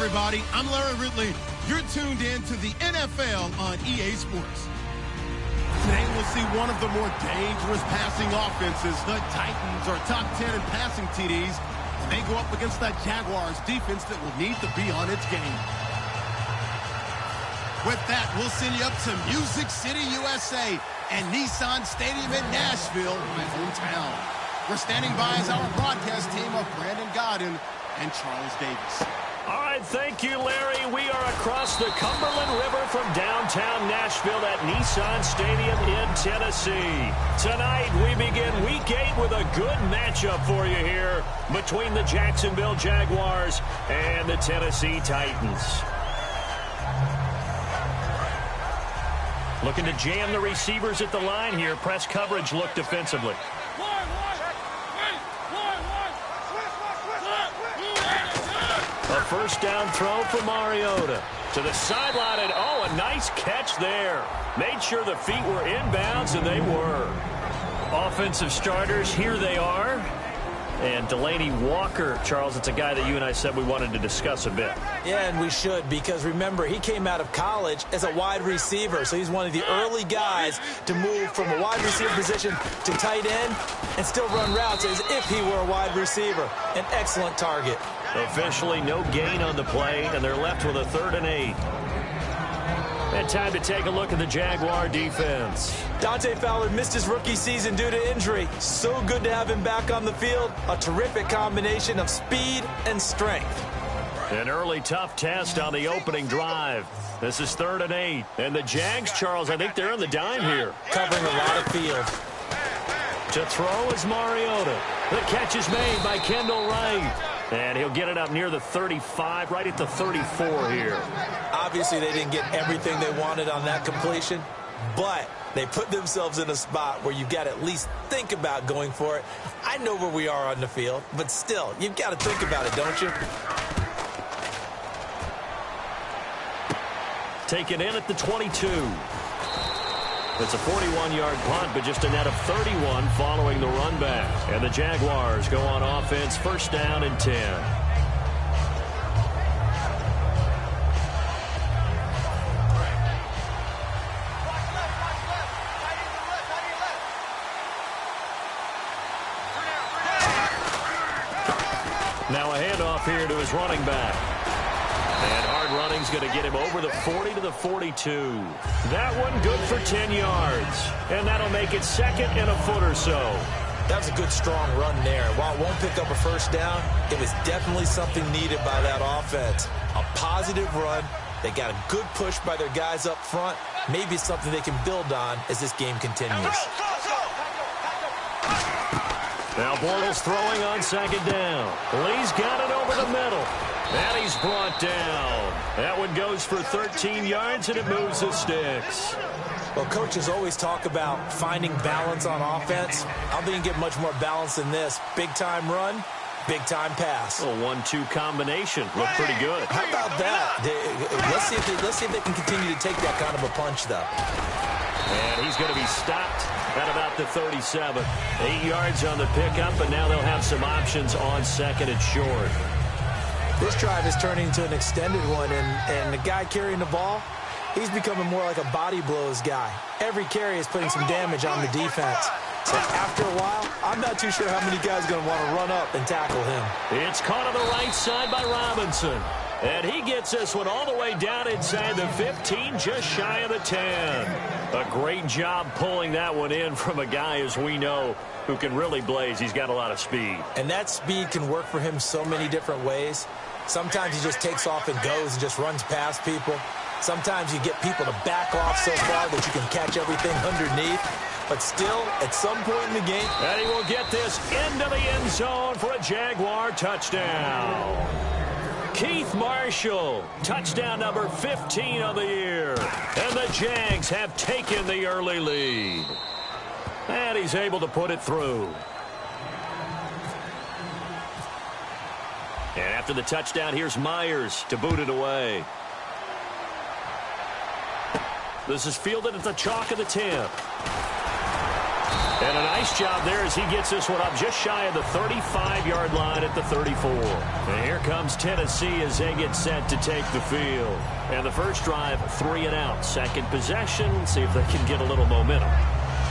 everybody. I'm Larry Ridley. You're tuned in to the NFL on EA Sports. Today we'll see one of the more dangerous passing offenses. The Titans are top 10 in passing TDs. They go up against that Jaguars defense that will need to be on its game. With that, we'll send you up to Music City, USA, and Nissan Stadium in Nashville, my hometown. We're standing by as our broadcast team of Brandon Godden and Charles Davis. All right, thank you, Larry. We are across the Cumberland River from downtown Nashville at Nissan Stadium in Tennessee. Tonight, we begin Week 8 with a good matchup for you here between the Jacksonville Jaguars and the Tennessee Titans. Looking to jam the receivers at the line here. Press coverage look defensively. A first down throw for Mariota. To the sideline, and oh, a nice catch there. Made sure the feet were inbounds, and they were. Offensive starters, here they are. And Delaney Walker, Charles, it's a guy that you and I said we wanted to discuss a bit. Yeah, and we should, because remember, he came out of college as a wide receiver, so he's one of the early guys to move from a wide receiver position to tight end and still run routes as if he were a wide receiver. An excellent target. Officially no gain on the play, and they're left with a 3rd and 8. And time to take a look at the Jaguar defense. Dante Fowler missed his rookie season due to injury. So good to have him back on the field. A terrific combination of speed and strength. An early tough test on the opening drive. This is 3rd and 8. And the Jags, Charles, I think they're on the dime here. Covering a lot of field. To throw is Mariota. The catch is made by Kendall Wright. And he'll get it up near the 35, right at the 34 here. Obviously, they didn't get everything they wanted on that completion, but they put themselves in a spot where you've got to at least think about going for it. I know where we are on the field, but still, you've got to think about it, don't you? Taken in at the 22. It's a 41-yard punt, but just a net of 31 following the run back. And the Jaguars go on offense, first down and 10. Now a handoff here to his running back. And hard running's going to get him over the 40 to the 42. That one good for 10 yards. And that'll make it 2nd and a foot or so. That was a good, strong run there. While it won't pick up a first down, it was definitely something needed by that offense. A positive run. They got a good push by their guys up front. Maybe something they can build on as this game continues. Now Bortles throwing on 2nd down. Lee's got it over the middle. And he's brought down. That one goes for 13 yards, and it moves the sticks. Well, coaches always talk about finding balance on offense. I don't think you can get much more balance than this. Big-time run, big-time pass. A 1-2 combination. Looked pretty good. How about that? Let's see if they can continue to take that kind of a punch, though. And he's going to be stopped at about the 37. 8 yards on the pickup, and now they'll have some options on 2nd and short. This drive is turning into an extended one, and the guy carrying the ball, he's becoming more like a body blows guy. Every carry is putting some damage on the defense. So after a while, I'm not too sure how many guys are going to want to run up and tackle him. It's caught on the right side by Robinson. And he gets this one all the way down inside the 15, just shy of the 10. A great job pulling that one in from a guy, as we know, who can really blaze. He's got a lot of speed. And that speed can work for him so many different ways. Sometimes he just takes off and goes and just runs past people. Sometimes you get people to back off so far that you can catch everything underneath. But still, at some point in the game... And he will get this into the end zone for a Jaguar touchdown. Keith Marshall, touchdown number 15 of the year. And the Jags have taken the early lead. And he's able to put it through. And after the touchdown, here's Myers to boot it away. This is fielded at the chalk of the 10. And a nice job there as he gets this one up just shy of the 35-yard line at the 34. And here comes Tennessee as they get set to take the field. And the first drive, 3 and out. Second possession, see if they can get a little momentum.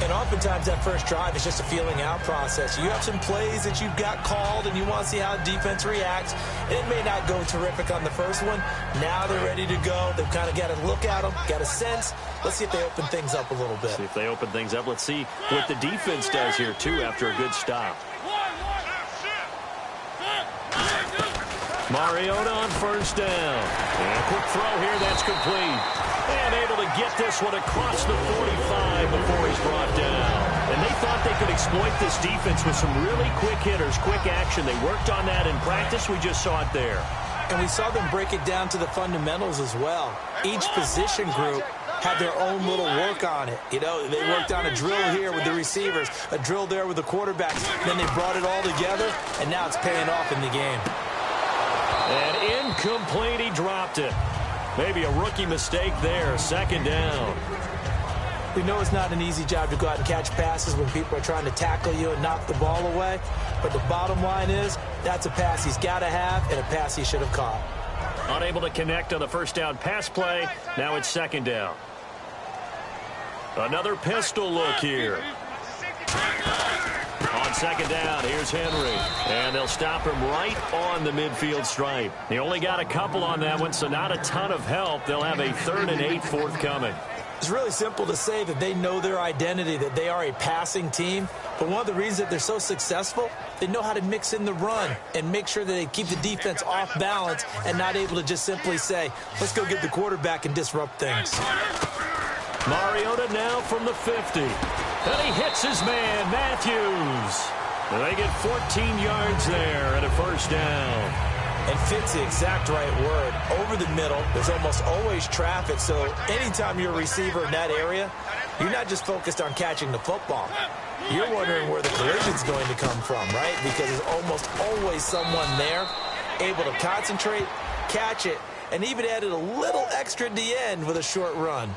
And oftentimes that first drive is just a feeling out process. You have some plays that you've got called and you want to see how defense reacts. It may not go terrific on the first one. Now they're ready to go. They've kind of got to look at them, got a sense. Let's see if they open things up a little bit. See if they open things up. Let's see what the defense does here, too, after a good stop. Mariota on first down. And a quick throw here that's complete. And able to get this one across the 45 before he's brought down. And they thought they could exploit this defense with some really quick hitters, quick action. They worked on that in practice. We just saw it there. And we saw them break it down to the fundamentals as well. Each position group had their own little work on it. You know, they worked on a drill here with the receivers, a drill there with the quarterbacks. Then they brought it all together, and now it's paying off in the game. And incomplete, he dropped it. Maybe a rookie mistake there, second down. We know it's not an easy job to go out and catch passes when people are trying to tackle you and knock the ball away. But the bottom line is, that's a pass he's got to have and a pass he should have caught. Unable to connect on the first down pass play. Now it's second down. Another pistol look here. On second down, here's Henry. And they'll stop him right on the midfield stripe. He only got a couple on that one, so not a ton of help. They'll have a 3rd and 8 forthcoming. It's really simple to say that they know their identity, that they are a passing team. But one of the reasons that they're so successful, they know how to mix in the run and make sure that they keep the defense off balance and not able to just simply say, let's go get the quarterback and disrupt things. Mariota now from the 50. And he hits his man, Matthews. And they get 14 yards there and a first down. And fit's the exact right word. Over the middle, there's almost always traffic. So anytime you're a receiver in that area, you're not just focused on catching the football. You're wondering where the collision's going to come from, right? Because there's almost always someone there able to concentrate, catch it, and even added a little extra at the end with a short run.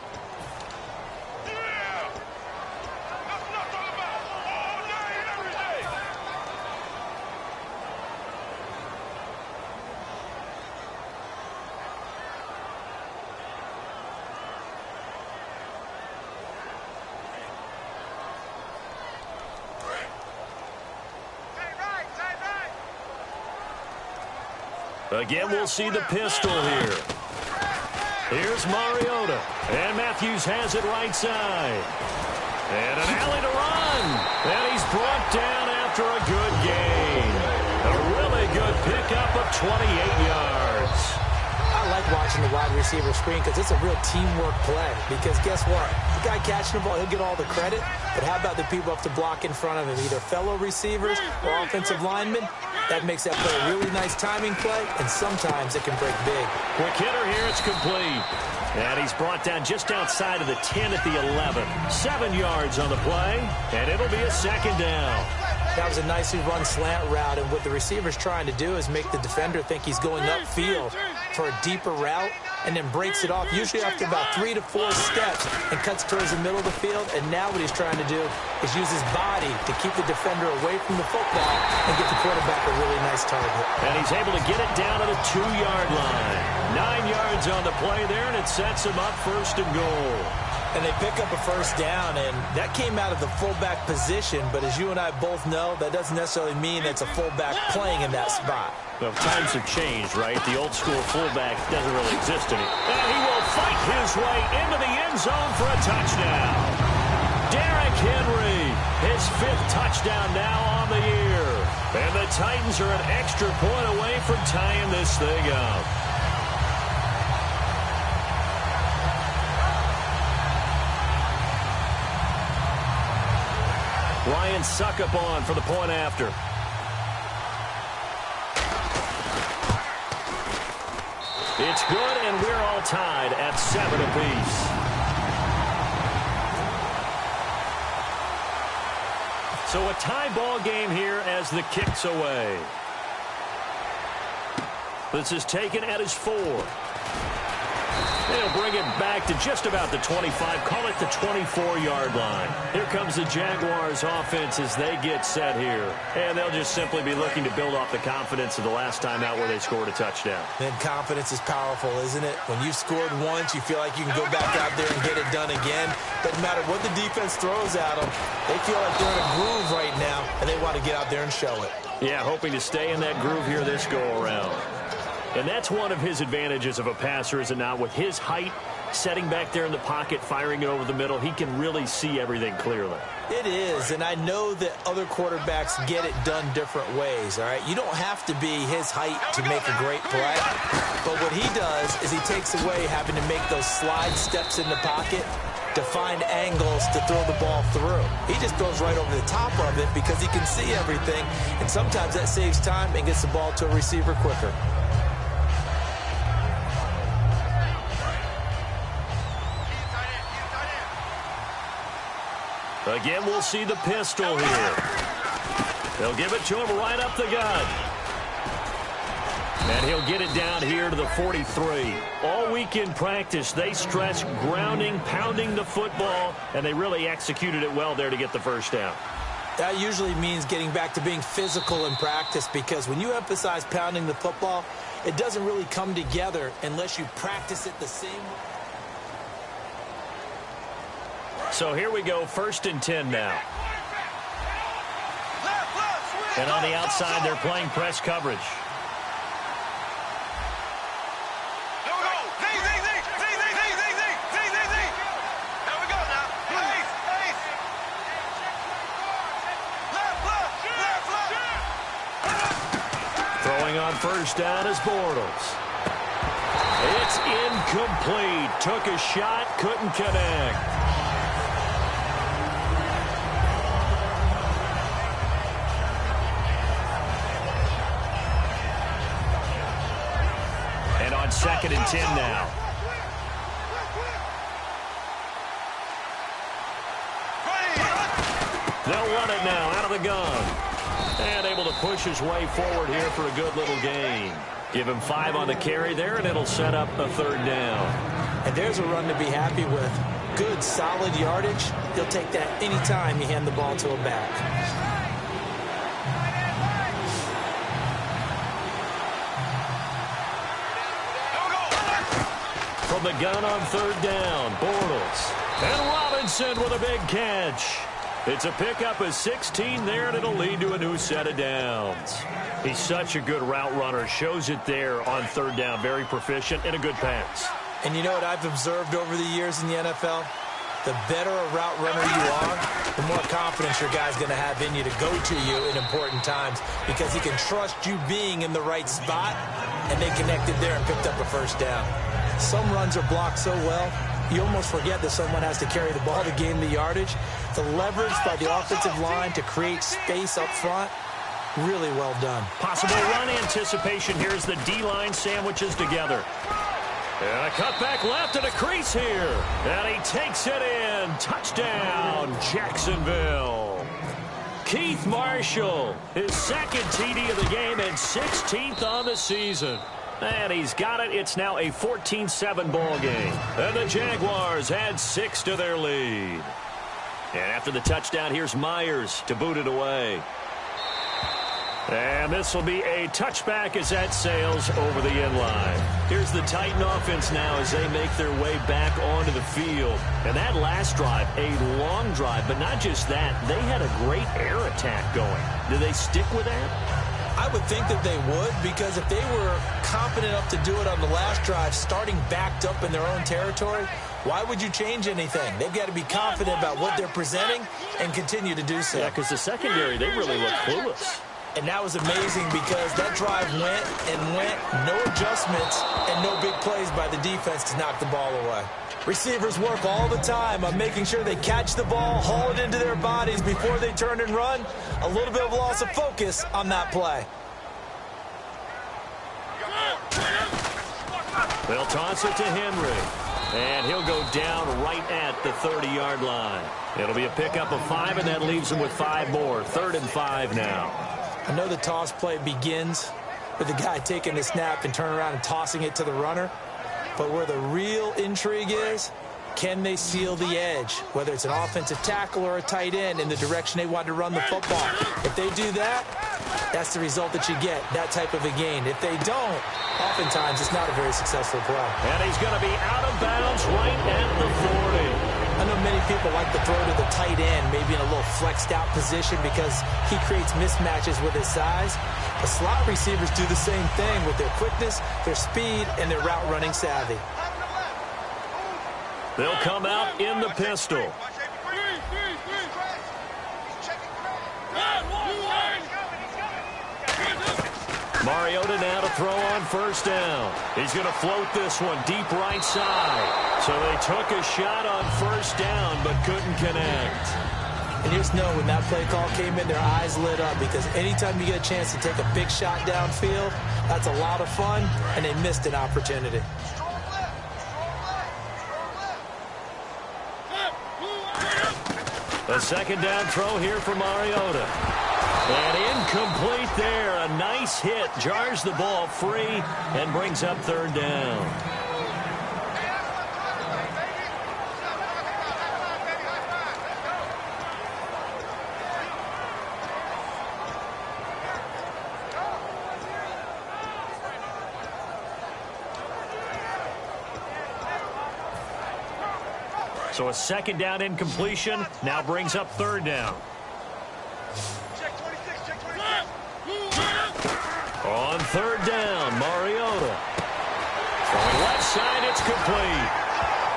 Again, we'll see the pistol here. Here's Mariota. And Matthews has it right side. And an alley to run. And he's brought down after a good gain. A really good pickup of 28 yards. I like watching the wide receiver screen because it's a real teamwork play. Because guess what? The guy catching the ball, he'll get all the credit. But how about the people up to block in front of him, either fellow receivers or offensive linemen? That makes that play a really nice timing play, and sometimes it can break big. Quick hitter here, it's complete. And he's brought down just outside of the 10 at the 11. 7 yards on the play, and it'll be a second down. That was a nicely run slant route, and what the receiver's trying to do is make the defender think he's going upfield for a deeper route, and then breaks it off, usually after about 3 to 4 steps, and cuts towards the middle of the field. And now what he's trying to do is use his body to keep the defender away from the football and get the quarterback a really nice target. And he's able to get it down to the 2-yard line. 9 yards on the play there, and it sets him up 1st and goal. And they pick up a first down, and that came out of the fullback position. But as you and I both know, that doesn't necessarily mean it's a fullback playing in that spot. Well, times have changed, right? The old school fullback doesn't really exist anymore. And he will fight his way into the end zone for a touchdown. Derrick Henry, his 5th touchdown now on the year. And the Titans are an extra point away from tying this thing up. Ryan Suckup on for the point after. It's good, and we're all tied at 7 apiece. So a tie ball game here as the kick's away. This is taken at his 4. They'll bring it back to just about the 25, call it the 24-yard line. Here comes the Jaguars offense as they get set here. And they'll just simply be looking to build off the confidence of the last time out where they scored a touchdown. And confidence is powerful, isn't it? When you've scored once, you feel like you can go back out there and get it done again. Doesn't matter what the defense throws at them. They feel like they're in a groove right now, and they want to get out there and show it. Yeah, hoping to stay in that groove here this go-around. And that's one of his advantages of a passer, is it not? With his height, setting back there in the pocket, firing it over the middle, he can really see everything clearly. It is, and I know that other quarterbacks get it done different ways, all right? You don't have to be his height to make a great play, but what he does is he takes away having to make those slide steps in the pocket to find angles to throw the ball through. He just throws right over the top of it because he can see everything, and sometimes that saves time and gets the ball to a receiver quicker. Again, we'll see the pistol here. They'll give it to him right up the gut. And he'll get it down here to the 43. All week in practice, they stress grounding, pounding the football, and they really executed it well there to get the first down. That usually means getting back to being physical in practice, because when you emphasize pounding the football, it doesn't really come together unless you practice it the same way. So here we go, 1st and 10 now. And on the outside, they're playing press coverage. Throwing on 1st down is Bortles. It's incomplete. Took a shot, couldn't connect. And on 2nd and 10 now. They'll run it now out of the gun. And able to push his way forward here for a good little gain. Give him 5 on the carry there, and it'll set up a 3rd down. And there's a run to be happy with. Good, solid yardage. He'll take that anytime you hand the ball to a back. From the gun on 3rd down, Bortles. And Robinson with a big catch. It's a pickup of 16 there, and it'll lead to a new set of downs. He's such a good route runner. Shows it there on 3rd down. Very proficient and a good pass. And you know what I've observed over the years in the NFL? The better a route runner you are, the more confidence your guy's going to have in you to go to you in important times, because he can trust you being in the right spot, and they connected there and picked up a 1st down. Some runs are blocked so well, you almost forget that someone has to carry the ball to gain the yardage. The leverage by the offensive line to create space up front, really well done. Possible run anticipation. Here's the D-line sandwiches together. And a cutback left and a crease here. And he takes it in. Touchdown, Jacksonville. Keith Marshall, his 2nd TD of the game and 16th on the season. And he's got it. It's now a 14-7 ball game. And the Jaguars add 6 to their lead. And after the touchdown, here's Myers to boot it away. And this will be a touchback as that sails over the end line. Here's the Titan offense now as they make their way back onto the field. And that last drive, a long drive, but not just that. They had a great air attack going. Do they stick with that? I would think that they would, because if they were confident enough to do it on the last drive, starting backed up in their own territory, why would you change anything? They've got to be confident about what they're presenting and continue to do so. Yeah, because the secondary, they really look clueless. And that was amazing, because that drive went and went, no adjustments and no big plays by the defense to knock the ball away. Receivers work all the time on making sure they catch the ball, haul it into their bodies before they turn and run. A little bit of loss of focus on that play. They'll toss it to Henry. And he'll go down right at the 30-yard line. It'll be a pickup of 5, and that leaves him with 5 more. 3rd and 5 now. I know the toss play begins with the guy taking the snap and turning around and tossing it to the runner. But where the real intrigue is, can they seal the edge, whether it's an offensive tackle or a tight end, in the direction they want to run the football? If they do that, that's the result that you get, that type of a gain. If they don't, oftentimes it's not a very successful play. And he's going to be out of bounds right at the 40. I know many people like to throw to the tight end, maybe in a little flexed out position because he creates mismatches with his size. The slot receivers do the same thing with their quickness, their speed, and their route running savvy. They'll come out in the pistol. Mariota now to throw on first down. He's going to float this one deep right side. So they took a shot on first down but couldn't connect. And you just know when that play call came in, their eyes lit up, because anytime you get a chance to take a big shot downfield, that's a lot of fun, and they missed an opportunity. A second down throw here for Mariota. And incomplete there. A nice hit. Jars the ball free and brings up third down. So a second down incompletion now brings up third down. On third down, Mariota. From the left side, it's complete.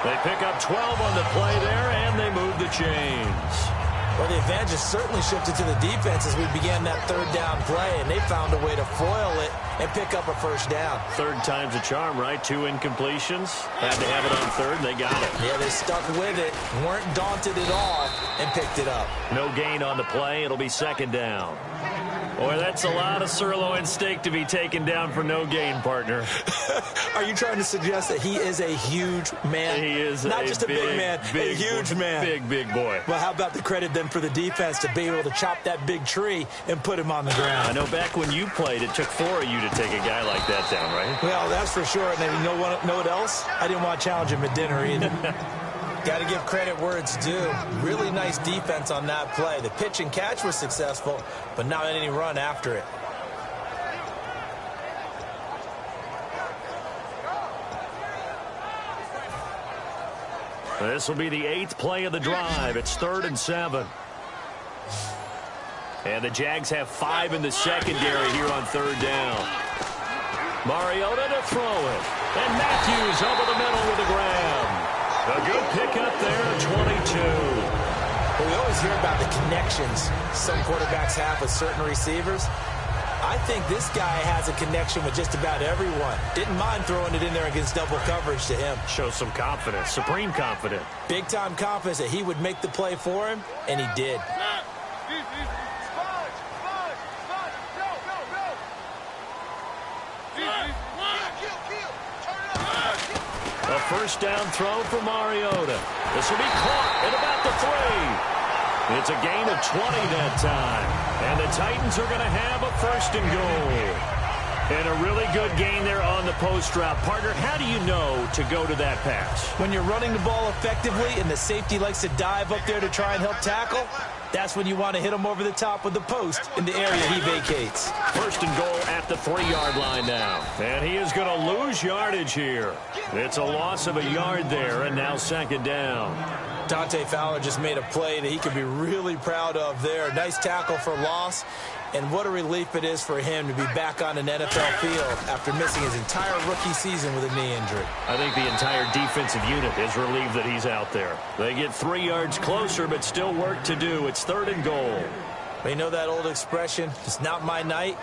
They pick up 12 on the play there, and they move the chains. Well, the advantage has certainly shifted to the defense as we began that third down play, and they found a way to foil it and pick up a first down. Third time's a charm, right? 2 incompletions. Had to have it on third, and they got it. Yeah, they stuck with it, weren't daunted at all, and picked it up. No gain on the play. It'll be second down. Boy, that's a lot of sirloin steak to be taken down for no gain, partner. Are you trying to suggest that he is a huge man? He is not just a big man, big, a huge man. Big boy. Well, how about the credit then for the defense to be able to chop that big tree and put him on the ground? I know back when you played, it took 4 of you to take a guy like that down, right? Well, that's for sure. And then you know what else? I didn't want to challenge him at dinner either. Got to give credit where it's due. Really nice defense on that play. The pitch and catch was successful, but not any run after it. This will be the 8th play of the drive. It's 3rd and 7. And the Jags have 5 in the secondary here on third down. Mariota to throw it. And Matthews over the middle with a grab. A good pickup there at 22. Well, we always hear about the connections some quarterbacks have with certain receivers. I think this guy has a connection with just about everyone. Didn't mind throwing it in there against double coverage to him. Shows some confidence, supreme confidence. Big-time confidence that he would make the play for him, and he did. A first down throw for Mariota. This will be caught at about the 3. It's a gain of 20 that time. And the Titans are going to have a first and goal. And a really good gain there on the post route. Partner, how do you know to go to that pass? When you're running the ball effectively and the safety likes to dive up there to try and help tackle, that's when you want to hit him over the top with the post in the area he vacates. First and goal at the 3-yard line now. And he is going to lose yardage here. It's a loss of a yard there, and now second down. Dante Fowler just made a play that he could be really proud of there. Nice tackle for loss. And what a relief it is for him to be back on an NFL field after missing his entire rookie season with a knee injury. I think the entire defensive unit is relieved that he's out there. They get 3 yards closer, but still work to do. It's third and goal. You know that old expression, it's not my night?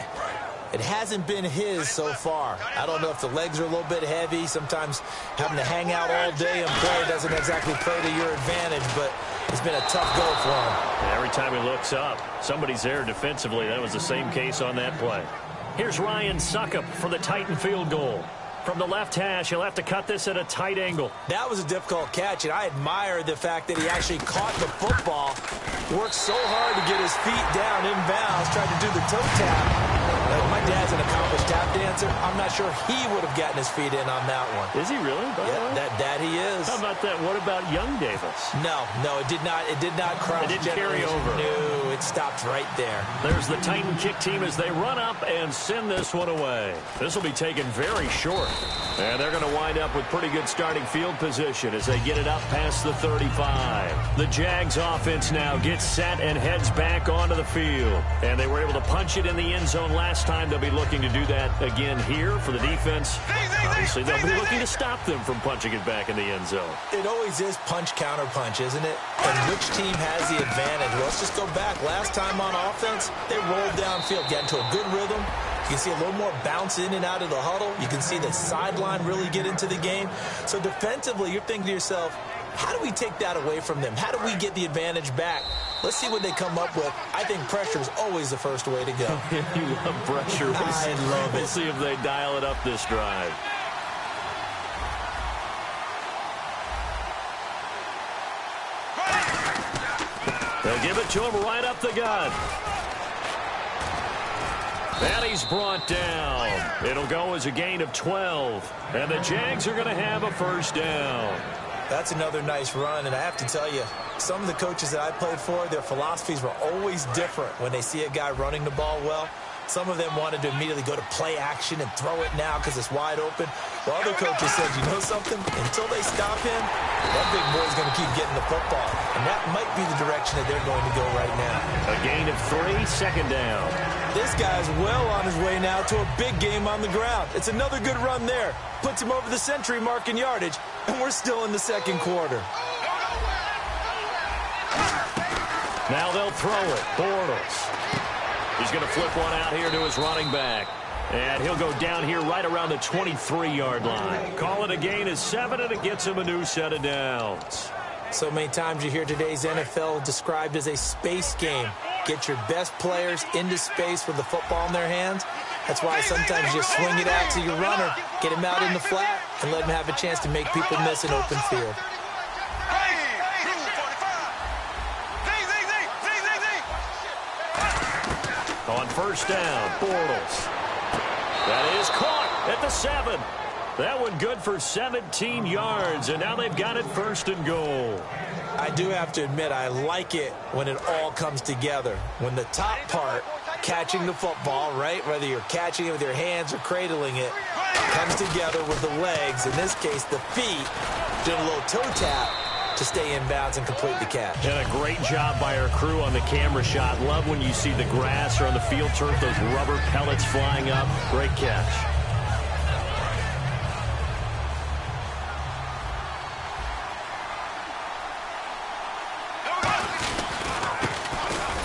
It hasn't been his so far. I don't know if the legs are a little bit heavy. Sometimes having to hang out all day and play doesn't exactly play to your advantage, but it's been a tough go for him. Every time he looks up, somebody's there defensively. That was the same case on that play. Here's Ryan Suckup for the Titan field goal. From the left hash, he'll have to cut this at a tight angle. That was a difficult catch, and I admire the fact that he actually caught the football, worked so hard to get his feet down inbounds, tried to do the toe tap. It might dad's an accomplished tap dancer. I'm not sure he would have gotten his feet in on that one. Is he really? Yeah, that he is. How about that? What about young Davis? No, it did not. It did not cross. It didn't carry over. No, it stopped right there. There's the Titan kick team as they run up and send this one away. This will be taken very short. And they're going to wind up with pretty good starting field position as they get it up past the 35. The Jags offense now gets set and heads back onto the field. And they were able to punch it in the end zone last time. They'll be looking to do that again here for the defense. Obviously, they'll be looking to stop them from punching it back in the end zone. It always is punch-counter-punch, isn't it? And which team has the advantage? Well, let's just go back. Last time on offense, they rolled downfield, got into a good rhythm. You can see a little more bounce in and out of the huddle. You can see the sideline really get into the game. So defensively, you're thinking to yourself, how do we take that away from them? How do we get the advantage back? Let's see what they come up with. I think pressure is always the first way to go. You love pressure. I love it. We'll see if they dial it up this drive. They'll give it to him right up the gut. And he's brought down. It'll go as a gain of 12. And the Jags are going to have a first down. That's another nice run, and I have to tell you, some of the coaches that I played for, their philosophies were always different when they see a guy running the ball well. Some of them wanted to immediately go to play action and throw it now because it's wide open. While other coaches said, you know something? Until they stop him, that big boy's going to keep getting the football. And that might be the direction that they're going to go right now. A gain of 3, second down. This guy's well on his way now to a big game on the ground. It's another good run there. Puts him over the century mark in yardage, and we're still in the second quarter. Now they'll throw it. Bortles. He's going to flip one out here to his running back. And he'll go down here right around the 23-yard line. Call it a gain of 7, and it gets him a new set of downs. So many times you hear today's NFL described as a space game. Get your best players into space with the football in their hands. That's why sometimes you just swing it out to your runner, get him out in the flat, and let him have a chance to make people miss an open field. On first down, Bortles. That is caught at the 7. That one good for 17 yards, and now they've got it first and goal. I do have to admit, I like it when it all comes together. When the top part, catching the football, right, whether you're catching it with your hands or cradling it, comes together with the legs, in this case the feet, doing a little toe tap to stay in bounds and complete the catch. And a great job by our crew on the camera shot. Love when you see the grass or on the field turf, those rubber pellets flying up. Great catch.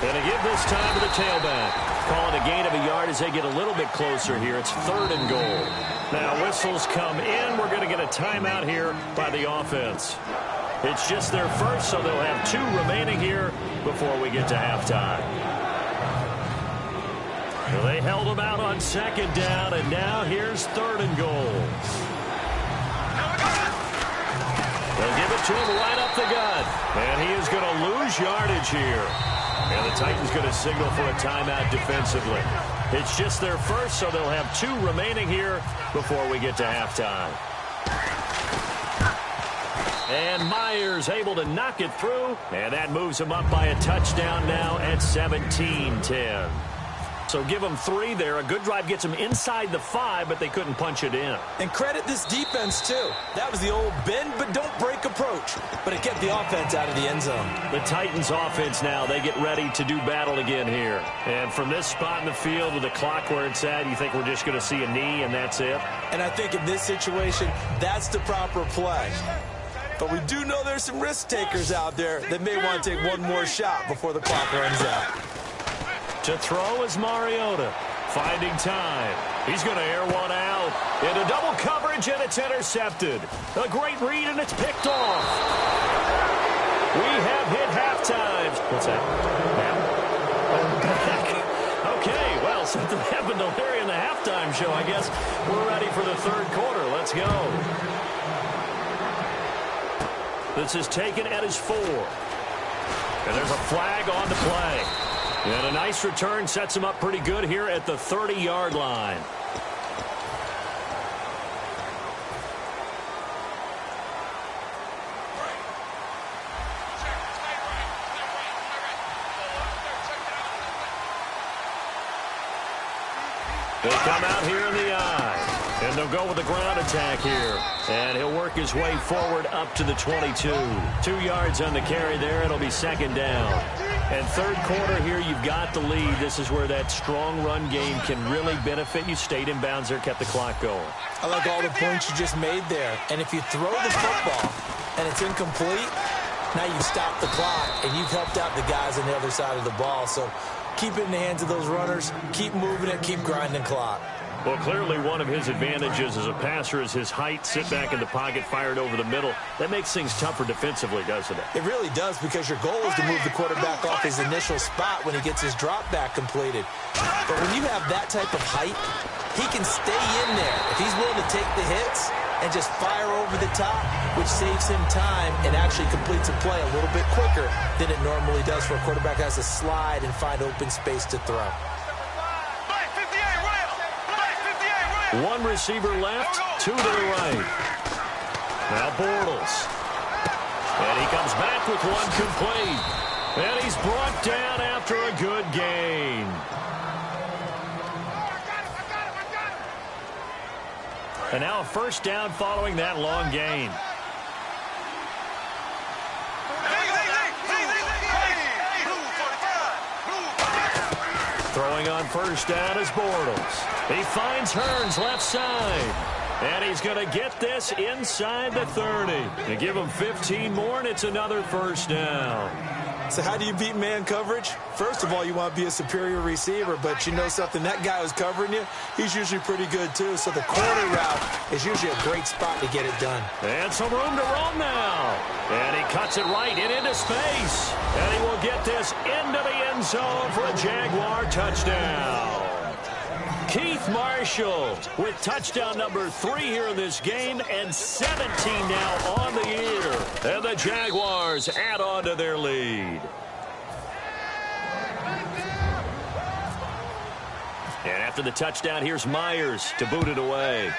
And to give this time to the tailback. Calling a gain of a yard as they get a little bit closer here. It's 3rd and goal. Now whistles come in. We're going to get a timeout here by the offense. It's just their first, so they'll have 2 remaining here before we get to halftime. Well, they held them out on 2nd down, and now here's 3rd and goal. They'll give it to him right up the gut. And he is going to lose yardage here. And the Titans going to signal for a timeout defensively. It's just their first, so they'll have 2 remaining here before we get to halftime. And Myers able to knock it through, and that moves him up by a touchdown now at 17-10. So give them 3 there. A good drive gets them inside the 5, but they couldn't punch it in. And credit this defense, too. That was the old bend but don't break approach, but it kept the offense out of the end zone. The Titans offense now, they get ready to do battle again here. And from this spot in the field with the clock where it's at, you think we're just going to see a knee and that's it? And I think in this situation, that's the proper play. But we do know there's some risk takers out there that may want to take one more shot before the clock runs out. To throw is Mariota. Finding time. He's going to air one out. Into double coverage, and it's intercepted. A great read, and it's picked off. We have hit halftime. What's that? Back. Okay, well, something happened to Larry in the halftime show. I guess we're ready for the 3rd quarter. Let's go. This is taken at his 4. And there's a flag on the play. And a nice return sets him up pretty good here at the 30-yard line. They come out here in the I, and they'll go with the ground attack here. And he'll work his way forward up to the 22. 2 yards on the carry there. It'll be second down. And third quarter here, you've got the lead. This is where that strong run game can really benefit you. Stayed in bounds there, kept the clock going. I like all the points you just made there. And if you throw the football and it's incomplete, now you stop the clock, and you've helped out the guys on the other side of the ball. So keep it in the hands of those runners. Keep moving it. Keep grinding clock. Well, clearly one of his advantages as a passer is his height. Sit back in the pocket, fired over the middle. That makes things tougher defensively, doesn't it? It really does, because your goal is to move the quarterback off his initial spot when he gets his drop back completed. But when you have that type of height, he can stay in there. If he's willing to take the hits and just fire over the top, which saves him time and actually completes a play a little bit quicker than it normally does for a quarterback who has to slide and find open space to throw. One receiver left, 2 to the right. Now Bortles. And he comes back with one complete. And he's brought down after a good gain. And now a first down following that long gain. Throwing on first down is Bortles. He finds Hearns left side. And he's going to get this inside the 30. And give him 15 more, and it's another first down. So how do you beat man coverage? First of all, you want to be a superior receiver, but you know something, that guy who's covering you, he's usually pretty good too. So the corner route is usually a great spot to get it done. And some room to roam now. And he cuts it right into space. And he will get this into the end zone for a Jaguar touchdown. Keith Marshall with touchdown number 3 here in this game, and 17 now on the year. And the Jaguars add on to their lead. And after the touchdown, here's Myers to boot it away.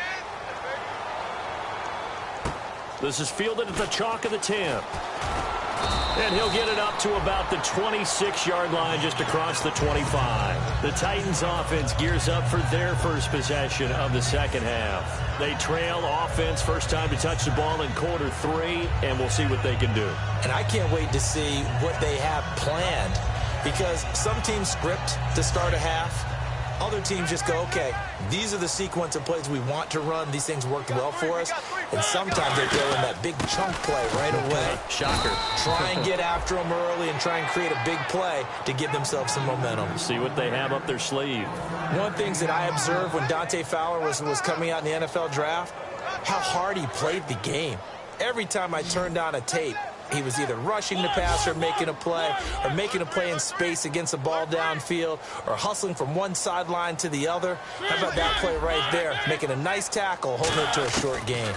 This is fielded at the chalk of the 10. And he'll get it up to about the 26-yard line, just across the 25. The Titans offense gears up for their first possession of the second half. They trail offense, first time to touch the ball in quarter 3, and we'll see what they can do. And I can't wait to see what they have planned, because some teams script to start a half. Other teams just go, okay, these are the sequence of plays we want to run. These things worked well for us. And sometimes they throw in that big chunk play right away. Shocker. Try and get after them early and try and create a big play to give themselves some momentum. See what they have up their sleeve. One of the things that I observed when Dante Fowler was coming out in the NFL draft, how hard he played the game. Every time I turned on a tape, he was either rushing the passer, making a play, or making a play in space against the ball downfield, or hustling from one sideline to the other. How about that play right there? Making a nice tackle, holding it to a short gain.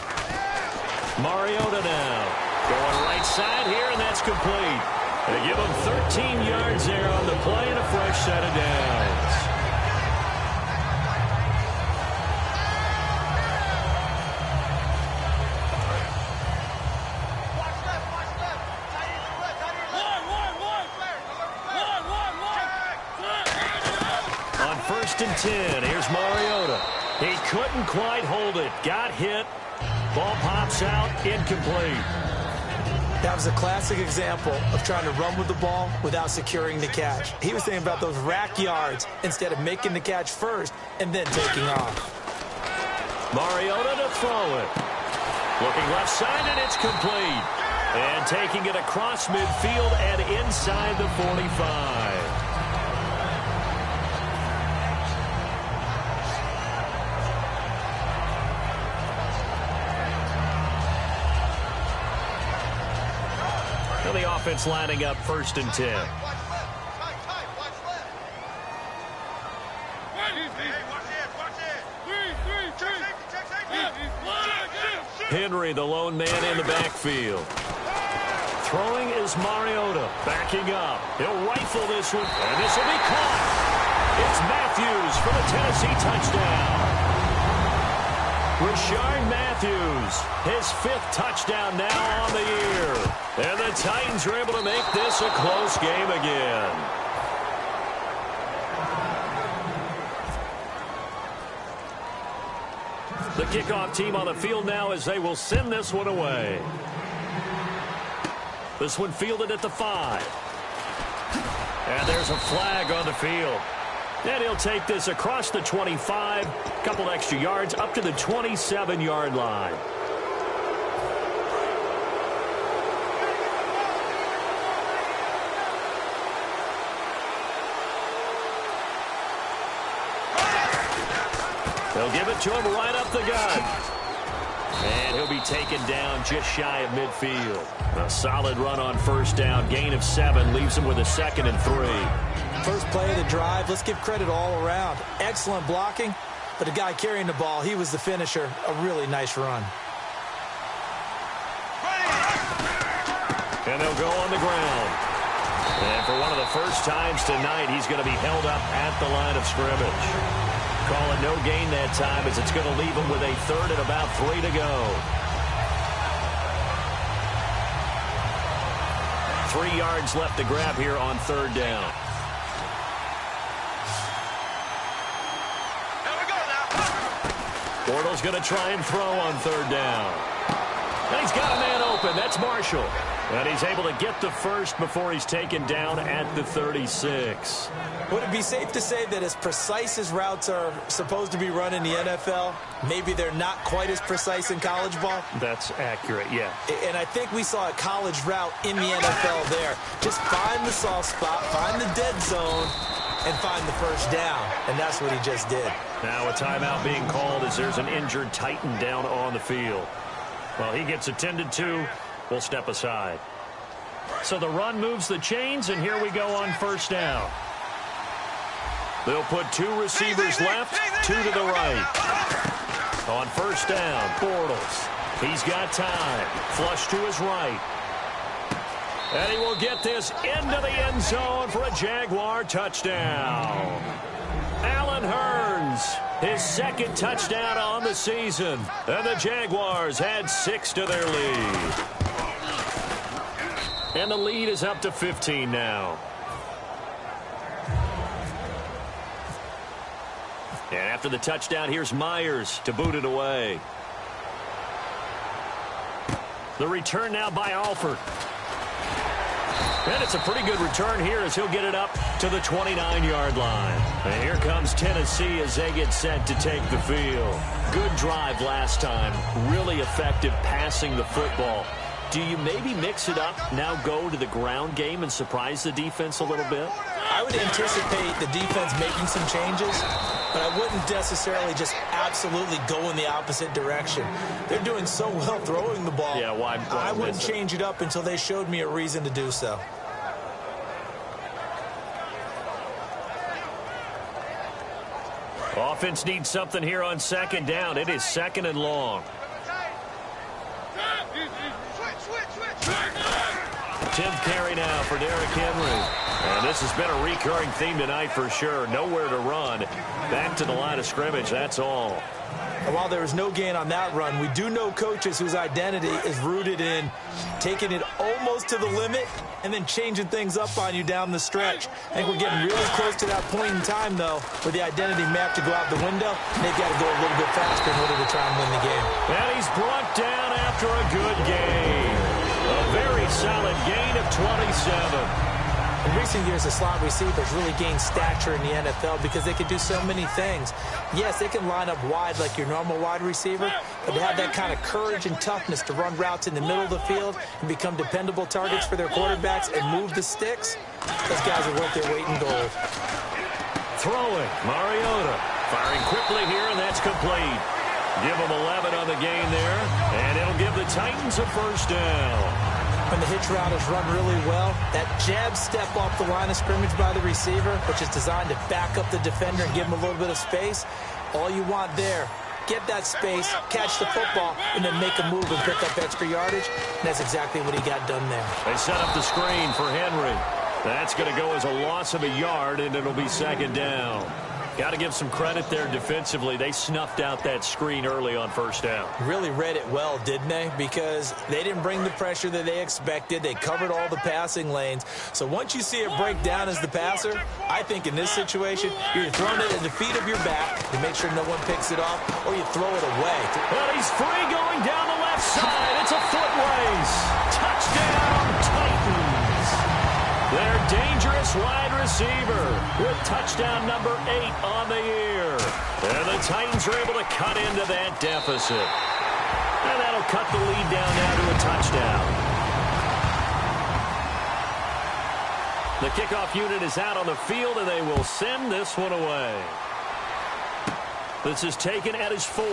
Mariota now. Going right side here, and that's complete. And they give him 13 yards there on the play and a fresh set of downs. First and 10. Here's Mariota. He couldn't quite hold it. Got hit. Ball pops out. Incomplete. That was a classic example of trying to run with the ball without securing the catch. He was thinking about those rack yards instead of making the catch first and then taking off. Mariota to throw it. Looking left side, and it's complete. And taking it across midfield and inside the 45. The offense lining up first and 10. Henry, the lone man in the backfield. Throwing is Mariota. Backing up. He'll rifle this one, and this will be caught. It's Matthews for the Tennessee touchdown. Rashard Matthews, his 5th touchdown now on the year. And the Titans are able to make this a close game again. The kickoff team on the field now as they will send this one away. This one fielded at the 5. And there's a flag on the field. And he'll take this across the 25, a couple extra yards, up to the 27-yard line. They'll give it to him right up the gut. And he'll be taken down just shy of midfield. A solid run on first down. Gain of 7 leaves him with a 2nd and 3. First play of the drive. Let's give credit all around. Excellent blocking, but the guy carrying the ball, he was the finisher. A really nice run. And they'll go on the ground. And for one of the first times tonight, he's going to be held up at the line of scrimmage. Call it no gain that time as it's going to leave him with a 3rd and about 3 to go. 3 yards left to grab here on 3rd down. Bortles going to try and throw on 3rd down. And he's got a man open. That's Marshall. And he's able to get the first before he's taken down at the 36. Would it be safe to say that as precise as routes are supposed to be run in the NFL, maybe they're not quite as precise in college ball? That's accurate, yeah. And I think we saw a college route in the NFL there. Just find the soft spot, find the dead zone, and find the first down. And that's what he just did. Now a timeout being called as there's an injured Titan down on the field. Well, he gets attended to. We'll step aside. So the run moves the chains, and here we go on first down. They'll put 2 receivers left, 2 to the right. On first down, Bortles. He's got time. Flush to his right. And he will get this into the end zone for a Jaguar touchdown. Allen Hurns, his 2nd touchdown on the season. And the Jaguars add 6 to their lead. And the lead is up to 15 now. And after the touchdown, here's Myers to boot it away. The return now by Alford. And it's a pretty good return here as he'll get it up to the 29-yard line. And here comes Tennessee as they get set to take the field. Good drive last time. Really effective passing the football. Do you maybe mix it up, now go to the ground game and surprise the defense a little bit? I would anticipate the defense making some changes, but I wouldn't necessarily just absolutely go in the opposite direction. They're doing so well throwing the ball. Yeah, why I wouldn't change it up until they showed me a reason to do so. Offense needs something here on 2nd down. It is 2nd and long. 10th carry now for Derrick Henry. And this has been a recurring theme tonight for sure. Nowhere to run. Back to the line of scrimmage, that's all. And while there was no gain on that run, we do know coaches whose identity is rooted in taking it almost to the limit and then changing things up on you down the stretch. I think we're getting really close to that point in time, though, where the identity map to go out the window, and they've got to go a little bit faster in order to try and win the game. And he's brought down after a good game. A very solid gain of 27. In recent years, the slot receivers really gained stature in the NFL because they can do so many things. Yes, they can line up wide like your normal wide receiver, but they have that kind of courage and toughness to run routes in the middle of the field and become dependable targets for their quarterbacks and move the sticks. Those guys are worth their weight in gold. Throwing, Mariota. Firing quickly here, and that's complete. Give them 11 on the gain there, and it'll give the Titans a first down. When the hitch route is run really well, that jab step off the line of scrimmage by the receiver, which is designed to back up the defender and give him a little bit of space, all you want there get that space, catch the football, and then make a move and pick up extra yardage. And that's exactly what he got done there. They set up the screen for Henry. That's going to go as a loss of a yard, and it'll be second down. Got to give some credit there defensively. They snuffed out that screen early on first down. Really read it well, didn't they? Because they didn't bring the pressure that they expected. They covered all the passing lanes. So once you see it break down as the passer, I think in this situation, you're throwing it at the feet of your back to make sure no one picks it off, or you throw it away. Well, he's free going down the left side. It's a foot race. Touchdown, Titans. Their dangerous wide receiver with touchdown number 8 on the year. And the Titans are able to cut into that deficit. And that'll cut the lead down now to a touchdown. The kickoff unit is out on the field, and they will send this one away. This is taken at his 4.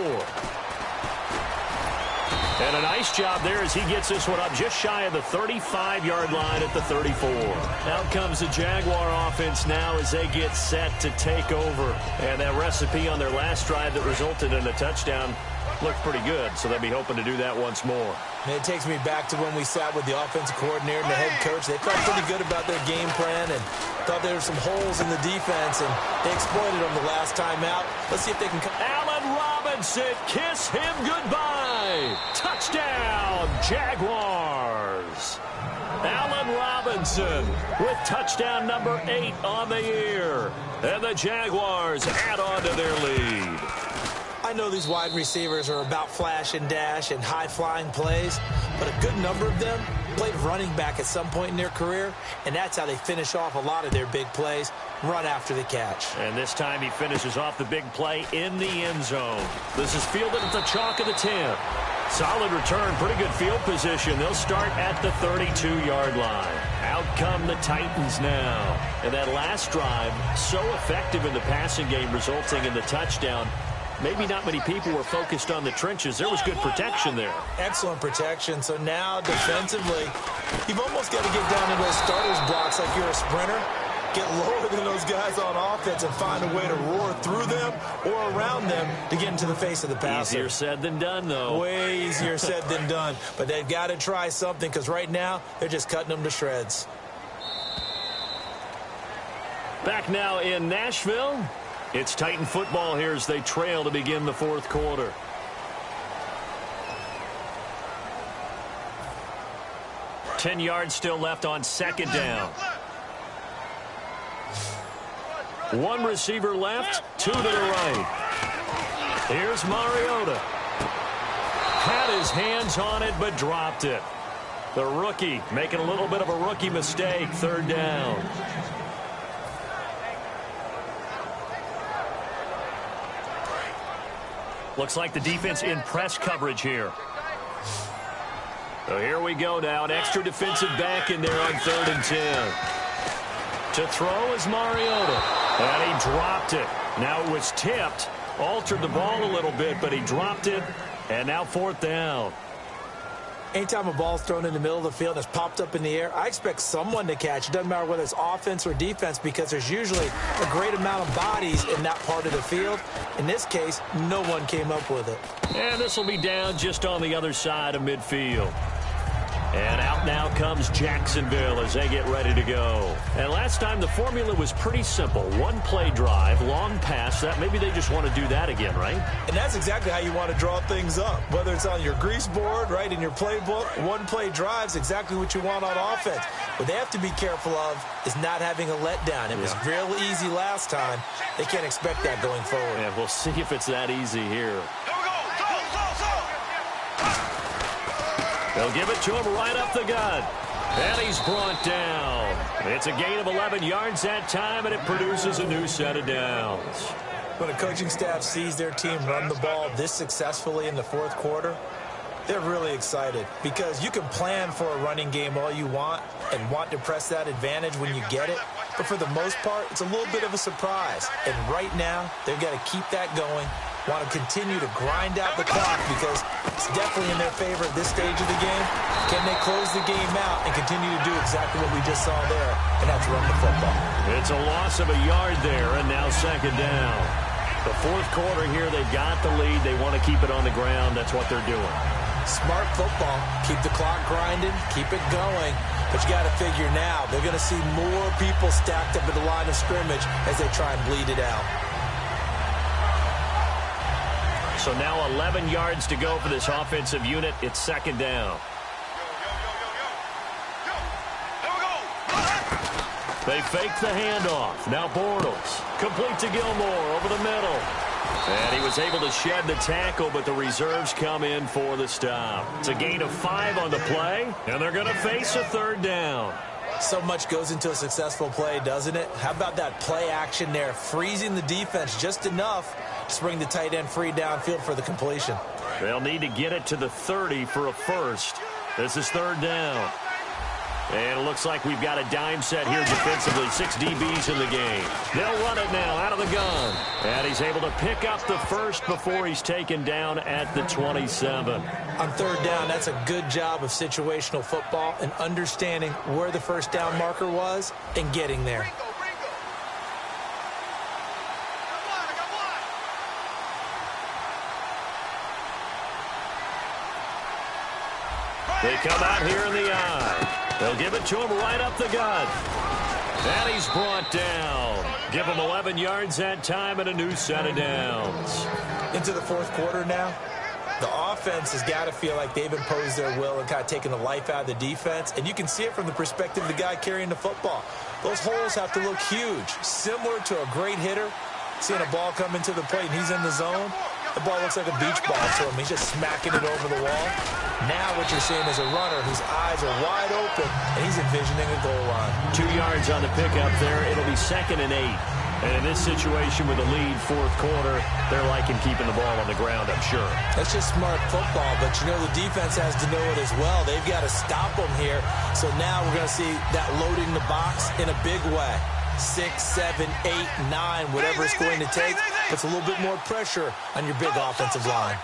And a nice job there as he gets this one up just shy of the 35-yard line at the 34. Out comes the Jaguar offense now as they get set to take over. And that recipe on their last drive that resulted in a touchdown looked pretty good, so they'll be hoping to do that once more. And it takes me back to when we sat with the offensive coordinator and the head coach. They felt pretty good about their game plan and thought there were some holes in the defense, and they exploited them the last time out. Let's see if they can come. Allen Robinson, kiss him goodbye. Touchdown, Jaguars. Allen Robinson with touchdown number 8 on the year. And the Jaguars add on to their lead. I know these wide receivers are about flash and dash and high-flying plays, but a good number of them played running back at some point in their career, and that's how they finish off a lot of their big plays, run after the catch. And this time he finishes off the big play in the end zone. This is fielded at the chalk of the 10. Solid return, pretty good field position. They'll start at the 32-yard line. Out come the Titans now. And that last drive, so effective in the passing game, resulting in the touchdown. Maybe not many people were focused on the trenches. There was good protection there. Excellent protection. So now defensively, you've almost got to get down in those starters blocks like you're a sprinter. Get lower than those guys on offense and find a way to roar through them or around them to get into the face of the passer. Easier said than done, though. Way easier said than done. But they've got to try something because right now they're just cutting them to shreds. Back now in Nashville. It's Titan football here as they trail to begin the fourth quarter. Ten yards still left on second down. One receiver left, 2 to the right. Here's Mariota. Had his hands on it, but dropped it. The rookie making a little bit of a rookie mistake, third down. Looks like the defense in press coverage here. So here we go now. An extra defensive back in there on 3rd and 10. To throw is Mariota. And he dropped it. Now it was tipped. Altered the ball a little bit, but he dropped it. And now 4th down. Anytime a ball's thrown in the middle of the field and it's popped up in the air, I expect someone to catch. It doesn't matter whether it's offense or defense because there's usually a great amount of bodies in that part of the field. In this case, no one came up with it. And this will be down just on the other side of midfield. And out now comes Jacksonville as they get ready to go. And last time the formula was pretty simple. One play drive, long pass. That maybe they just want to do that again, right? And that's exactly how you want to draw things up. Whether it's on your grease board, right, in your playbook, one play drive is exactly what you want on offense. What they have to be careful of is not having a letdown. It was real easy last time. They can't expect that going forward. And we'll see if it's that easy here. They'll give it to him right up the gut. And he's brought down. It's a gain of 11 yards that time, and it produces a new set of downs. When a coaching staff sees their team run the ball this successfully in the fourth quarter, they're really excited because you can plan for a running game all you want and want to press that advantage when you get it. But for the most part, it's a little bit of a surprise. And right now, they've got to keep that going. Want to continue to grind out the clock because it's definitely in their favor at this stage of the game. Can they close the game out and continue to do exactly what we just saw there, and that's run the football? It's a loss of a yard there, and now second down. The fourth quarter here, they've got the lead. They want to keep it on the ground. That's what they're doing. Smart football. Keep the clock grinding. Keep it going. But you got to figure now, they're going to see more people stacked up at the line of scrimmage as they try and bleed it out. So now 11 yards to go for this offensive unit. It's second down. They fake the handoff. Now Bortles. Complete to Gilmore over the middle. And he was able to shed the tackle, but the reserves come in for the stop. It's a gain of 5 on the play, and they're going to face a third down. So much goes into a successful play, doesn't it? How about that play action there, freezing the defense just enough to bring the tight end free downfield for the completion. They'll need to get it to the 30 for a first. This is third down. And it looks like we've got a dime set here defensively. 6 DBs in the game. They'll run it now out of the gun. And he's able to pick up the first before he's taken down at the 27. On third down, that's a good job of situational football and understanding where the first down marker was and getting there. They come out here in the eye. They'll give it to him right up the gut. And he's brought down. Give him 11 yards that time and a new set of downs. Into the fourth quarter now. The offense has got to feel like they've imposed their will and kind of taken the life out of the defense. And you can see it from the perspective of the guy carrying the football. Those holes have to look huge, similar to a great hitter. Seeing a ball come into the plate and he's in the zone. The ball looks like a beach ball to him. He's just smacking it over the wall. Now what you're seeing is a runner whose eyes are wide open, and he's envisioning a goal line. 2 yards on the pickup there. It'll be 2nd and 8. And in this situation with a lead fourth quarter, they're liking keeping the ball on the ground, I'm sure. That's just smart football, but you know the defense has to know it as well. They've got to stop them here. So now we're going to see that loading the box in a big way. 6, 7, 8, 9, whatever it's going to take, puts a little bit more pressure on your big offensive line.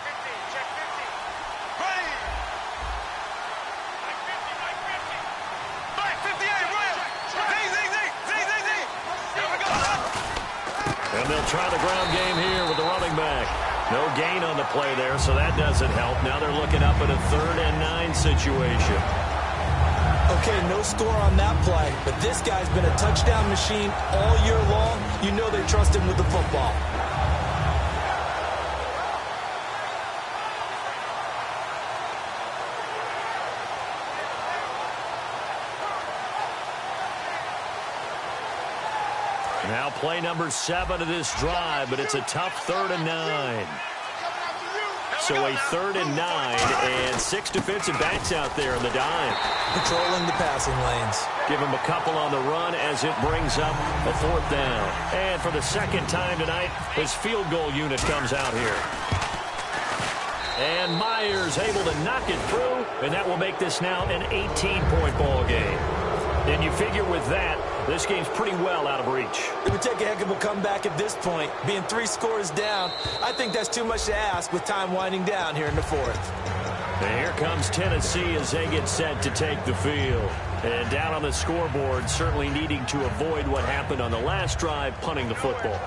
And they'll try the ground game here with the running back. No gain on the play there, so that doesn't help. Now they're looking up at a 3rd and 9 situation. Okay, no score on that play, but this guy's been a touchdown machine all year long. You know they trust him with the football. Now play number 7 of this drive, but it's a tough 3rd and 9. So a 3rd and 9 and 6 defensive backs out there in the dime. Controlling the passing lanes. Give him a couple on the run as it brings up a 4th down. And for the second time tonight, his field goal unit comes out here. And Myers able to knock it through, and that will make this now an 18-point ball game. And you figure with that, this game's pretty well out of reach. It would take a heck of a comeback at this point. Being 3 scores down, I think that's too much to ask with time winding down here in the 4th. And here comes Tennessee as they get set to take the field. And down on the scoreboard, certainly needing to avoid what happened on the last drive, punting the football.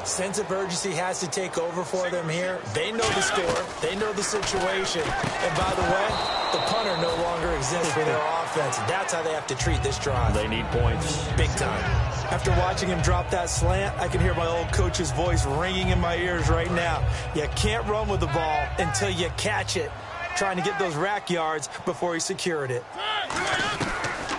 Sense of urgency has to take over for them here. They know the score. They know the situation. And by the way, the punter no longer exists for their offense. That's how they have to treat this drive. They need points. Big time. After watching him drop that slant, I can hear my old coach's voice ringing in my ears right now. You can't run with the ball until you catch it. Trying to get those rack yards before he secured it.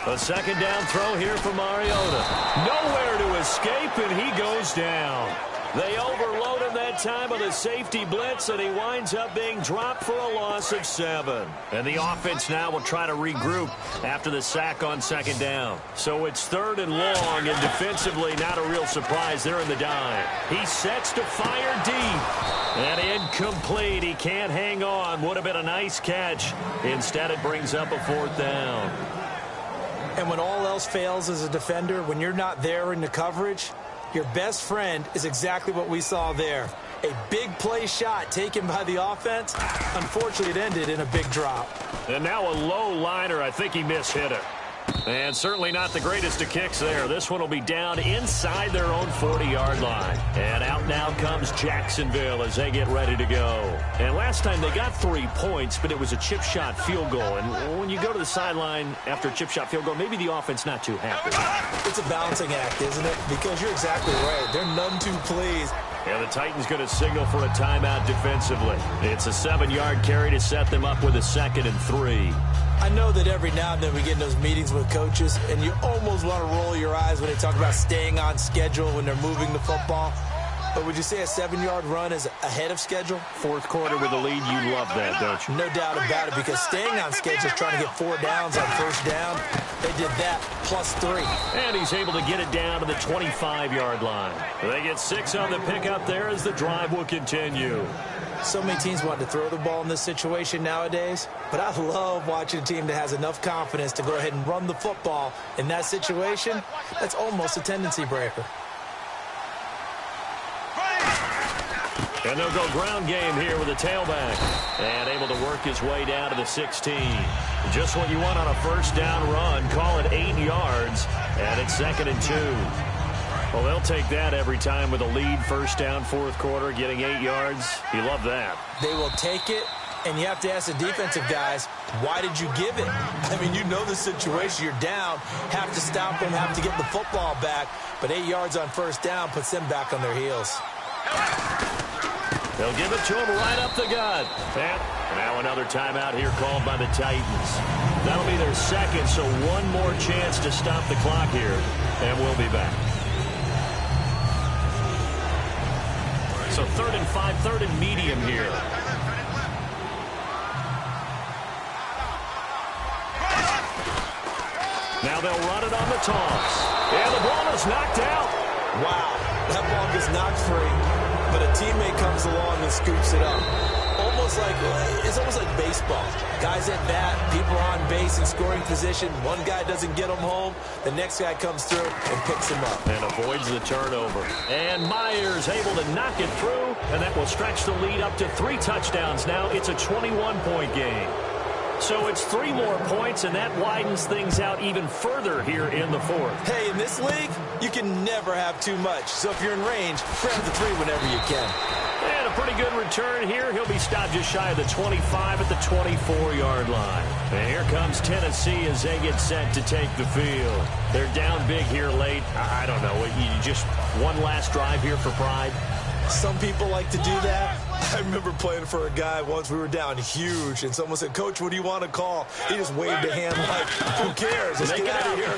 A 2nd down throw here for Mariota. Nowhere to escape, and he goes down. They overload him that time with a safety blitz, and he winds up being dropped for a loss of 7. And the offense now will try to regroup after the sack on 2nd down. So it's 3rd and long, and defensively not a real surprise. They're in the dime. He sets to fire deep. And incomplete. He can't hang on. Would have been a nice catch. Instead, it brings up a 4th down. And when all else fails as a defender, when you're not there in the coverage, your best friend is exactly what we saw there. A big play shot taken by the offense. Unfortunately, it ended in a big drop. And now a low liner. I think he mishit it. And certainly not the greatest of kicks there. This one will be down inside their own 40-yard line. And out now comes Jacksonville as they get ready to go. And last time they got 3 points, but it was a chip shot field goal. And when you go to the sideline after a chip shot field goal, maybe the offense not too happy. It's a balancing act, isn't it? Because you're exactly right. They're none too pleased. And the Titans going to signal for a timeout defensively. It's a 7-yard carry to set them up with a 2nd and 3. I know that every now and then we get in those meetings with coaches, and you almost want to roll your eyes when they talk about staying on schedule when they're moving the football. But would you say a 7-yard run is ahead of schedule? Fourth quarter with a lead, you love that, don't you? No doubt about it, because staying on schedule is trying to get 4 downs on first down. They did that plus 3. And he's able to get it down to the 25-yard line. They get 6 on the pickup there as the drive will continue. So many teams want to throw the ball in this situation nowadays, but I love watching a team that has enough confidence to go ahead and run the football in that situation. That's almost a tendency breaker. And they'll go ground game here with a tailback. And able to work his way down to the 16. Just what you want on a first down run. Call it 8 yards. And it's 2nd and 2. Well, they'll take that every time with a lead, first down, fourth quarter, getting 8 yards. You love that. They will take it, and you have to ask the defensive guys, why did you give it? I mean, you know the situation. You're down, have to stop them, have to get the football back, but 8 yards on first down puts them back on their heels. They'll give it to him right up the gut. And now another timeout here called by the Titans. That'll be their 2nd, so one more chance to stop the clock here, and we'll be back. So 3rd and 5, 3rd and medium here. Now they'll run it on the toss. And the ball is knocked out. Wow, that ball gets knocked free, but a teammate comes along and scoops it up. It's almost like baseball. Guys at bat, people are on base in scoring position. One guy doesn't get them home. The next guy comes through and picks him up. And avoids the turnover. And Myers able to knock it through, and that will stretch the lead up to 3 touchdowns now. It's a 21-point game. So it's 3 more points, and that widens things out even further here in the 4th. Hey, in this league, you can never have too much. So if you're in range, grab the 3 whenever you can. And a pretty good return here. He'll be stopped just shy of the 25 at the 24-yard line. And here comes Tennessee as they get set to take the field. They're down big here late. I don't know. You just one last drive here for pride? Some people like to do that. I remember playing for a guy once. We were down huge, and someone said, "Coach, what do you want to call?" He just waved a hand like, "Who cares? Let's get out of here."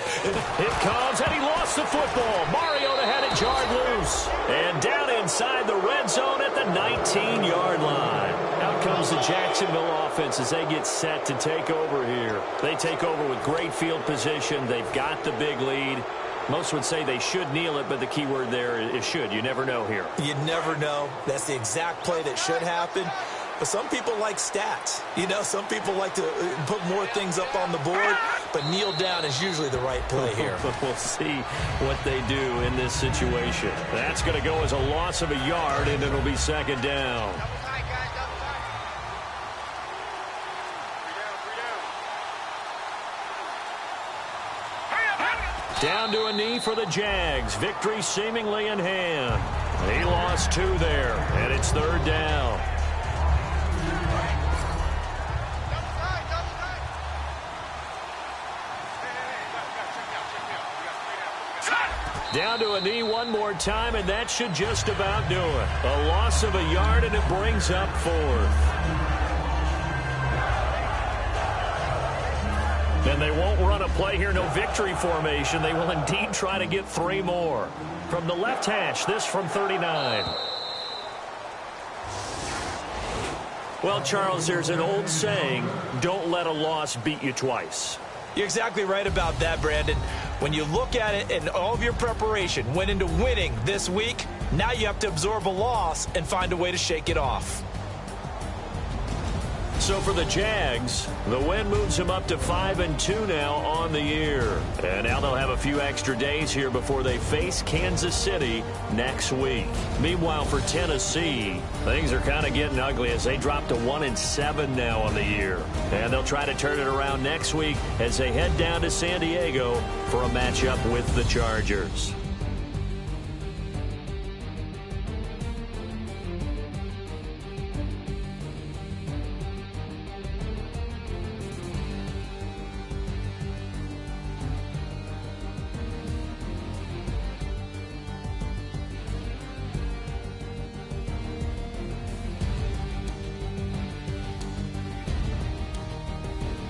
It comes, and he lost the football. Mariota had it jarred loose. And down inside the red zone at the 19-yard line. Out comes the Jacksonville offense as they get set to take over here. They take over with great field position. They've got the big lead. Most would say they should kneel it, but the key word there is should. You never know here. You never know. That's the exact play that should happen. But some people like stats. You know, some people like to put more things up on the board, but kneel down is usually the right play here. We'll see what they do in this situation. That's going to go as a loss of a yard, and it'll be 2nd down. Down to a knee for the Jags. Victory seemingly in hand. He lost 2 there, and it's 3rd down. Down to a knee one more time, and that should just about do it. A loss of a yard, and it brings up 4th. And they won't run a play here, no victory formation. They will indeed try to get 3 more. From the left hash, this from 39. Well, Charles, there's an old saying, don't let a loss beat you twice. You're exactly right about that, Brandon. When you look at it and all of your preparation went into winning this week, now you have to absorb a loss and find a way to shake it off. So for the Jags, the win moves them up to 5-2 now on the year. And now they'll have a few extra days here before they face Kansas City next week. Meanwhile, for Tennessee, things are kind of getting ugly as they drop to 1-7 now on the year. And they'll try to turn it around next week as they head down to San Diego for a matchup with the Chargers.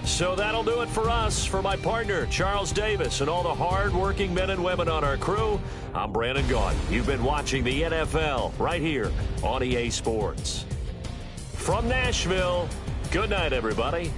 So that'll do it for us. For my partner, Charles Davis, and all the hard-working men and women on our crew, I'm Brandon Gaudin. You've been watching the NFL right here on EA Sports. From Nashville, good night, everybody.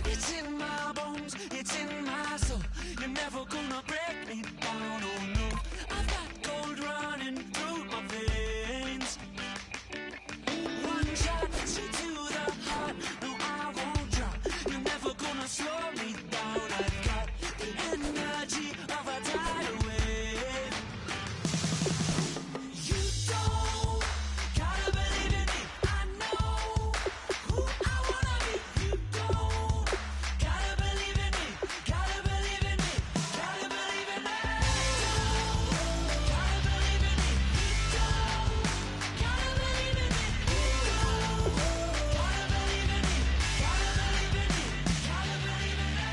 It's in my bones, it's in my soul. You're never gonna break me down, oh no. I've got gold running through my veins. One shot, straight to the heart. No, I won't drop. You're never gonna slow me down. I've got the energy of a tidal wave. You don't gotta believe in me. I know who I wanna be. You don't gotta believe in me. Gotta believe in me. Gotta believe in me. Gotta believe in me. You don't gotta believe in me. You don't gotta believe in me. Gotta believe in me. Gotta believe in me.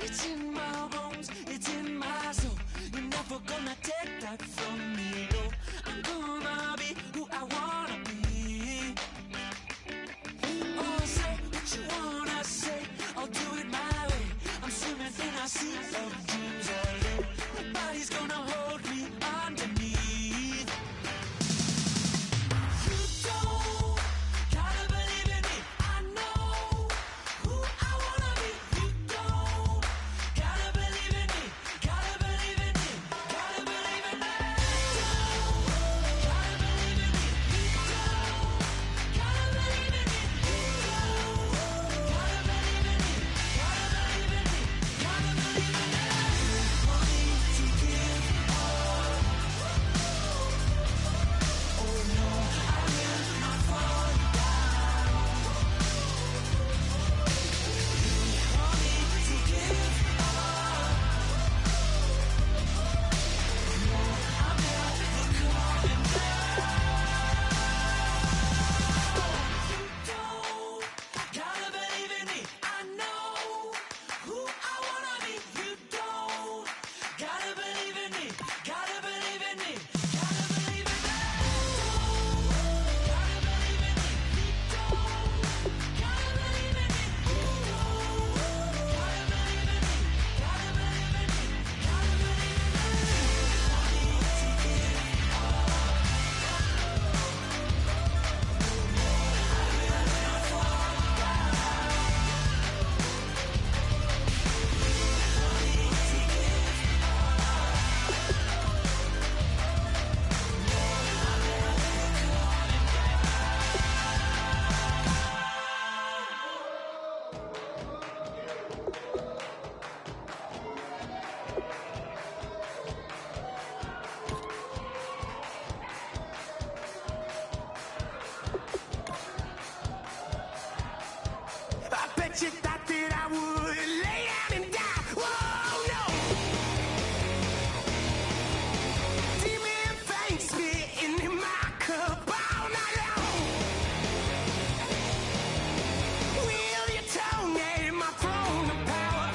It's in my bones. It's in my soul. You're never gonna take that from me. No, I'm gonna be who I wanna be. Oh, say what you wanna say. I'll do it my way. I'm swimming in a sea of dreams all day. Nobody's gonna hold me underneath. You don't gotta believe in me. I know who I wanna be. You don't gotta believe in me. Gotta believe in me. Gotta believe in me. Gotta believe in me. You don't gotta believe in me. You don't gotta believe in me. Gotta believe in me. Gotta believe in me. Money to give up. Oh no, I will not fall down. Money to give up. No, I'm never coming back. You don't gotta believe in me. I know who I wanna be. You don't gotta believe in me. Gotta believe in me. Gotta believe in me. Gotta believe in me. You don't gotta believe in me. You don't gotta believe in me. Gotta believe in me. Gotta believe in me. Money to give up. I will not fall down. Money to give I bet you thought that I would lay down and die. Whoa, no. Demon fangs spitting in my cup all night long. Will you tone at my throne of power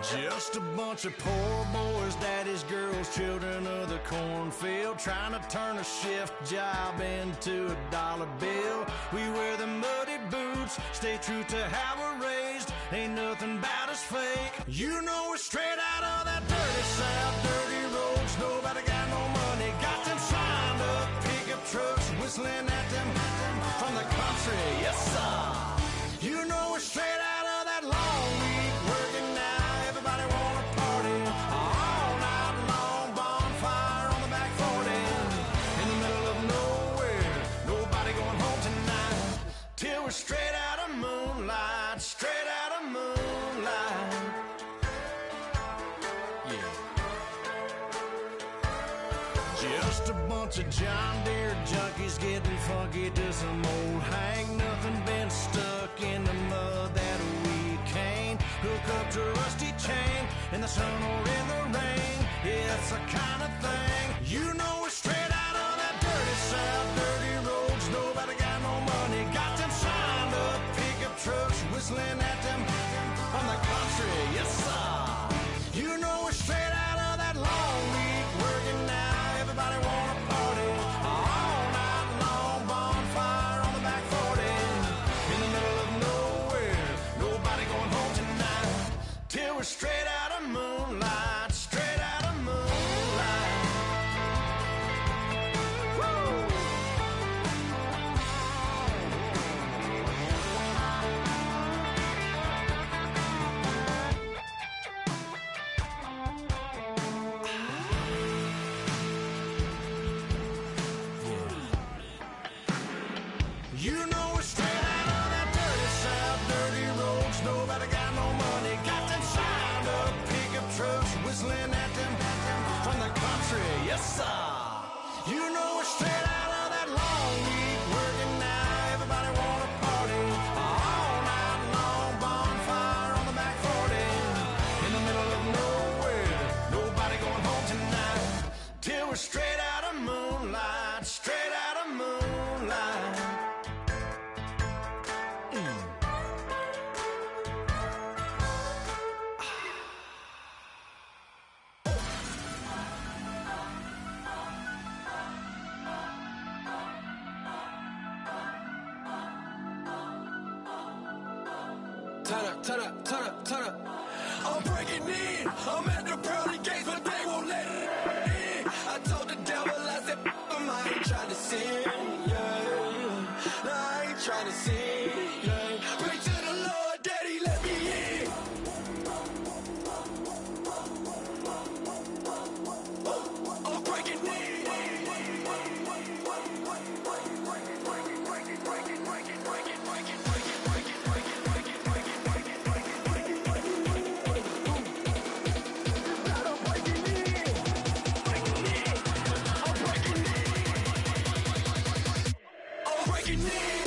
Just a bunch of poor boys, daddy's girls, children of the cornfield, trying to turn a shift job into a dollar bill. We wear the muddy boots, stay true to how we're raised. Ain't nothing about us fake. You know we're straight out of that dirty South, dirty roads. Nobody got no money, got them signed up pickup trucks, whistling at them from the country. Yes, sir. You know we're straight out of that long week, working now. Everybody wanna party all night long. Bonfire on the back 40 in the middle of nowhere. Nobody going home tonight till we're straight out of moonlight, straight out of moonlight. Yeah. Just a bunch of John Deere junkies getting funky to some old Hank. Nothing been stuck in the mud that we can't hook up to a rusty chain in the sun or in the rain. Yeah, it's the kind of thing. You know we're straight out of that dirty South, dirty roads. Nobody got no money, got them signed up pickup trucks, whistling at them from the country. Yes, sir. You know we're straight out of that long week, working now. Everybody wanna party all night long. Bonfire on the back 40 in the middle of nowhere. Nobody going home tonight till we're straight out of moonlight, straight out of moonlight. Woo! You know we're straight out of that dirty South, dirty roads. Nobody got no money, got them signed up pickup trucks, whistling at them from the country. Yes, sir. You know we're straight out of that long week, working now. Everybody wanna party all night long. Bonfire on the back 40 in the middle of nowhere. Nobody going home tonight till we're straight out of moonlight, straight out of moonlight. Turn up, turn up, turn up, turn up. I'm breaking in. I'm at the pearly gates, but they won't let it in. I told the devil, I said, I ain't trying to sin, yeah. No, I ain't trying to sin, yeah. Pray to the Lord, Daddy, let me in. I'm breaking in. Breaking in.